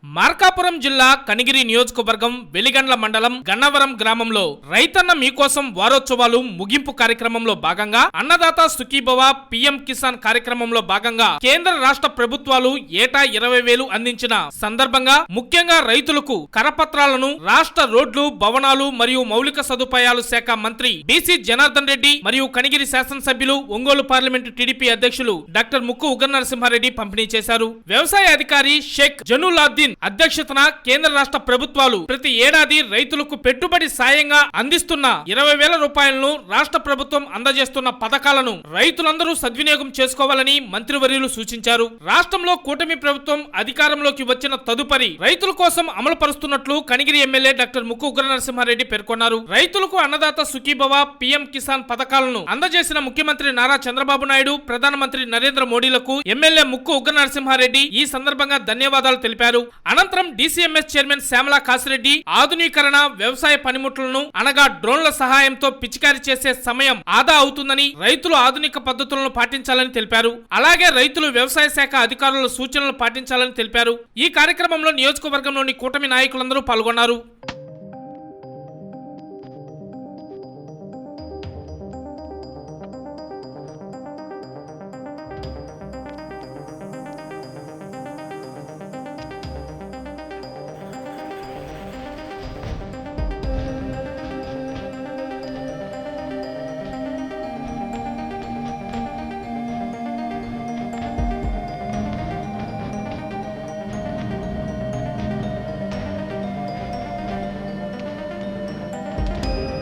మార్కాపురం జిల్లా కనిగిరి నియోజకవర్గం వెలిగండ్ల మండలం గన్నవరం గ్రామంలో రైతన్న మీకోసం వారోత్సవాలు ముగింపు కార్యక్రమంలో భాగంగా అన్నదాత సుఖీభవ పిఎం కిసాన్ కార్యక్రమంలో భాగంగా కేంద్ర రాష్ట్ర ప్రభుత్వాలు ఏటా 20,000 అందించిన సందర్భంగా ముఖ్యంగా రైతులకు కరపత్రాలను రాష్ట్ర రోడ్లు భవనాలు మరియు మౌలిక సదుపాయాలు శాఖ మంత్రి బీసీ జనార్దన్ రెడ్డి మరియు కనిగిరి శాసనసభ్యులు ఒంగోలు పార్లమెంటు టీడీపీ అధ్యక్షులు డాక్టర్ ముక్కు ఉగ్గర నరసింహారెడ్డి పంపిణీ చేశారు. వ్యవసాయ అధికారి షేక్ జనులాద్దీన్ అధ్యక్షతన కేంద్ర రాష్ట్ర ప్రభుత్వాలు ప్రతి ఏడాది రైతులకు పెట్టుబడి సాయంగా అందిస్తున్న 20,000 రూపాయలను రాష్ట్ర ప్రభుత్వం అందజేస్తున్న పథకాలను రైతులందరూ సద్వినియోగం చేసుకోవాలని మంత్రివర్యులు సూచించారు. రాష్ట్రంలో కూటమి ప్రభుత్వం అధికారంలోకి వచ్చిన తదుపరి రైతుల కోసం అమలు పరుస్తున్నట్లు కనిగిరి ఎమ్మెల్యే డాక్టర్ ముక్కు ఉగ్గర నరసింహారెడ్డి పేర్కొన్నారు. రైతులకు అన్నదాత సుఖీభవ పిఎం కిసాన్ పథకాలను అందజేసిన ముఖ్యమంత్రి నారా చంద్రబాబు నాయుడు, ప్రధానమంత్రి నరేంద్ర మోడీలకు ఎమ్మెల్యే ముక్కు ఉగ్గర నరసింహారెడ్డి ఈ సందర్భంగా ధన్యవాదాలు తెలిపారు. అనంతరం డీసీఎంఎస్ చైర్మన్ శ్యామల కాసిరెడ్డి ఆధునీకరణ వ్యవసాయ పనిముట్లను అనగా డ్రోన్ల సహాయంతో పిచికారీ చేసే సమయం ఆదా అవుతుందని, రైతులు ఆధునిక పద్ధతులను పాటించాలని తెలిపారు. అలాగే రైతులు వ్యవసాయ శాఖ అధికారుల సూచనలు పాటించాలని తెలిపారు. ఈ కార్యక్రమంలో నియోజకవర్గంలోని కూటమి నాయకులందరూ పాల్గొన్నారు.